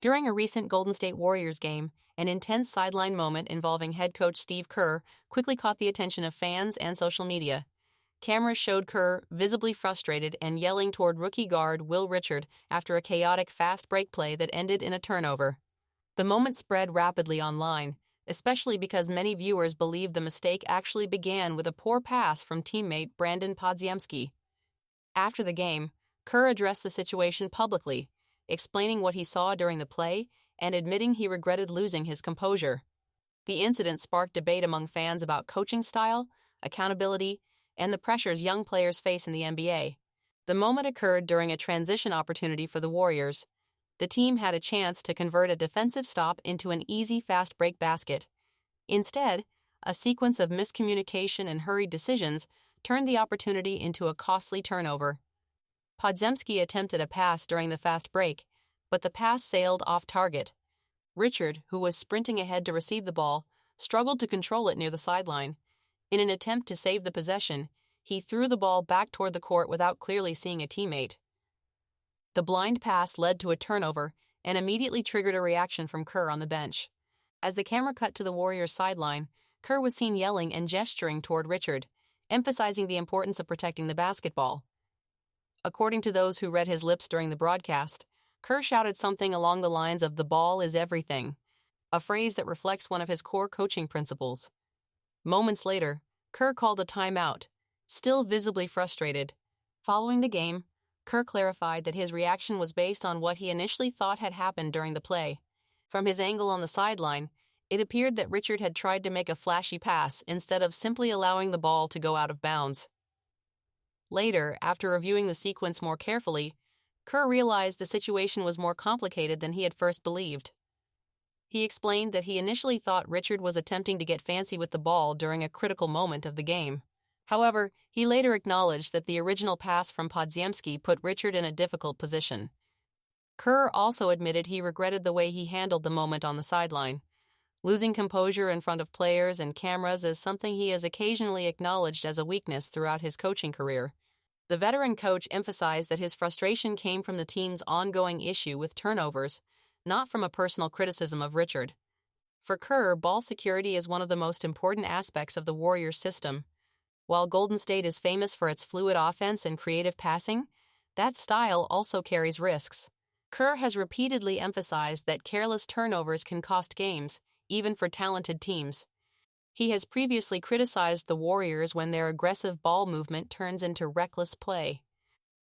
During a recent Golden State Warriors game, an intense sideline moment involving head coach Steve Kerr quickly caught the attention of fans and social media. Cameras showed Kerr visibly frustrated and yelling toward rookie guard Will Richard after a chaotic fast break play that ended in a turnover. The moment spread rapidly online, especially because many viewers believed the mistake actually began with a poor pass from teammate Brandon Podz. After the game, Kerr addressed the situation publicly, explaining what he saw during the play and admitting he regretted losing his composure. The incident sparked debate among fans about coaching style, accountability, and the pressures young players face in the NBA. The moment occurred during a transition opportunity for the Warriors. The team had a chance to convert a defensive stop into an easy fast break basket. Instead, a sequence of miscommunication and hurried decisions turned the opportunity into a costly turnover. Podz attempted a pass during the fast break, but the pass sailed off target. Richard, who was sprinting ahead to receive the ball, struggled to control it near the sideline. In an attempt to save the possession, he threw the ball back toward the court without clearly seeing a teammate. The blind pass led to a turnover and immediately triggered a reaction from Kerr on the bench. As the camera cut to the Warriors' sideline, Kerr was seen yelling and gesturing toward Richard, emphasizing the importance of protecting the basketball. According to those who read his lips during the broadcast, Kerr shouted something along the lines of "the ball is everything," a phrase that reflects one of his core coaching principles. Moments later, Kerr called a timeout, still visibly frustrated. Following the game, Kerr clarified that his reaction was based on what he initially thought had happened during the play. From his angle on the sideline, it appeared that Richard had tried to make a flashy pass instead of simply allowing the ball to go out of bounds. Later, after reviewing the sequence more carefully, Kerr realized the situation was more complicated than he had first believed. He explained that he initially thought Richard was attempting to get fancy with the ball during a critical moment of the game. However, he later acknowledged that the original pass from Podz put Richard in a difficult position. Kerr also admitted he regretted the way he handled the moment on the sideline. Losing composure in front of players and cameras is something he has occasionally acknowledged as a weakness throughout his coaching career. The veteran coach emphasized that his frustration came from the team's ongoing issue with turnovers, not from a personal criticism of Richard. For Kerr, ball security is one of the most important aspects of the Warriors' system. While Golden State is famous for its fluid offense and creative passing, that style also carries risks. Kerr has repeatedly emphasized that careless turnovers can cost games, even for talented teams. He has previously criticized the Warriors when their aggressive ball movement turns into reckless play.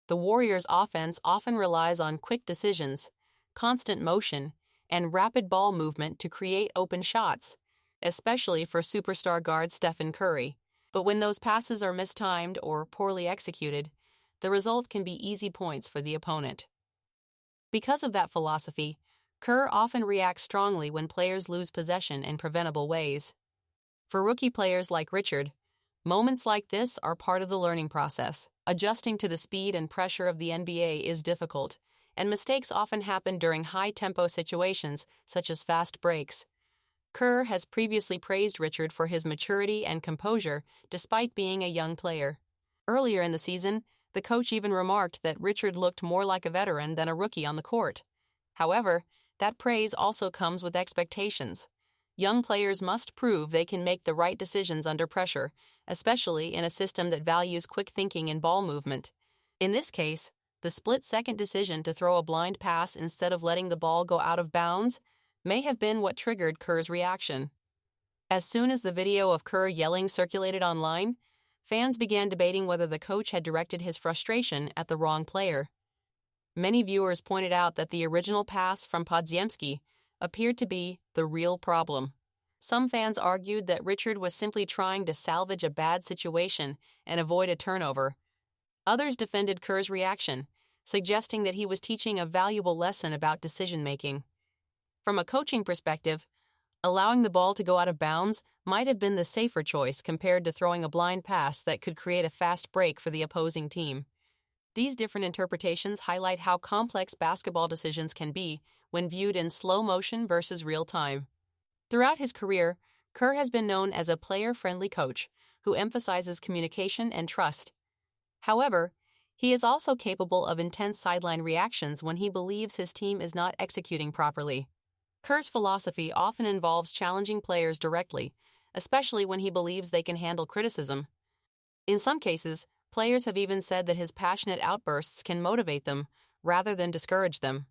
The Warriors' offense often relies on quick decisions, constant motion, and rapid ball movement to create open shots, especially for superstar guard Stephen Curry. But when those passes are mistimed or poorly executed, the result can be easy points for the opponent. Because of that philosophy, Kerr often reacts strongly when players lose possession in preventable ways. For rookie players like Richard, moments like this are part of the learning process. Adjusting to the speed and pressure of the NBA is difficult, and mistakes often happen during high-tempo situations such as fast breaks. Kerr has previously praised Richard for his maturity and composure despite being a young player. Earlier in the season, the coach even remarked that Richard looked more like a veteran than a rookie on the court. However, that praise also comes with expectations. Young players must prove they can make the right decisions under pressure, especially in a system that values quick thinking and ball movement. In this case, the split-second decision to throw a blind pass instead of letting the ball go out of bounds may have been what triggered Kerr's reaction. As soon as the video of Kerr yelling circulated online, fans began debating whether the coach had directed his frustration at the wrong player. Many viewers pointed out that the original pass from Podz appeared to be the real problem. Some fans argued that Richard was simply trying to salvage a bad situation and avoid a turnover. Others defended Kerr's reaction, suggesting that he was teaching a valuable lesson about decision-making. From a coaching perspective, allowing the ball to go out of bounds might have been the safer choice compared to throwing a blind pass that could create a fast break for the opposing team. These different interpretations highlight how complex basketball decisions can be when viewed in slow motion versus real time. Throughout his career, Kerr has been known as a player-friendly coach who emphasizes communication and trust. However, He is also capable of intense sideline reactions when he believes his team is not executing properly. Kerr's philosophy often involves challenging players directly, especially when he believes they can handle criticism. In some cases, players have even said that his passionate outbursts can motivate them rather than discourage them.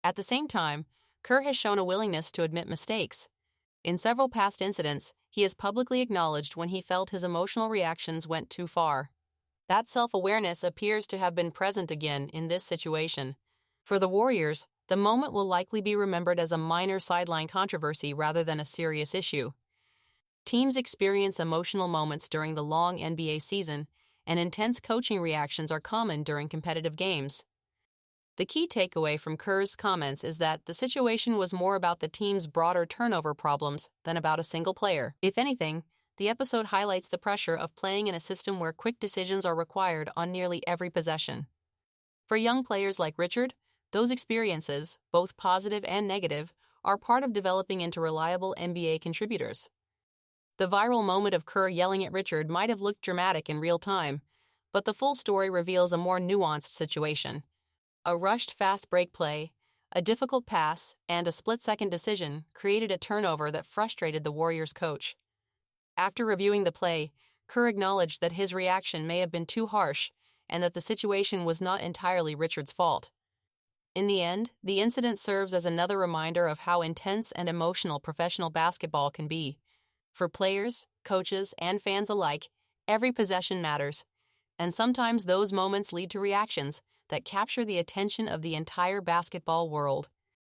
At the same time, Kerr has shown a willingness to admit mistakes. In several past incidents, he has publicly acknowledged when he felt his emotional reactions went too far. That self-awareness appears to have been present again in this situation. For the Warriors, the moment will likely be remembered as a minor sideline controversy rather than a serious issue. Teams experience emotional moments during the long NBA season, and intense coaching reactions are common during competitive games. The key takeaway from Kerr's comments is that the situation was more about the team's broader turnover problems than about a single player. If anything, the episode highlights the pressure of playing in a system where quick decisions are required on nearly every possession. For young players like Richard, those experiences, both positive and negative, are part of developing into reliable NBA contributors. The viral moment of Kerr yelling at Richard might have looked dramatic in real time, but the full story reveals a more nuanced situation. A rushed fast break play, a difficult pass, and a split-second decision created a turnover that frustrated the Warriors' coach. After reviewing the play, Kerr acknowledged that his reaction may have been too harsh and that the situation was not entirely Richard's fault. In the end, the incident serves as another reminder of how intense and emotional professional basketball can be. For players, coaches, and fans alike, every possession matters, and sometimes those moments lead to reactions that capture the attention of the entire basketball world.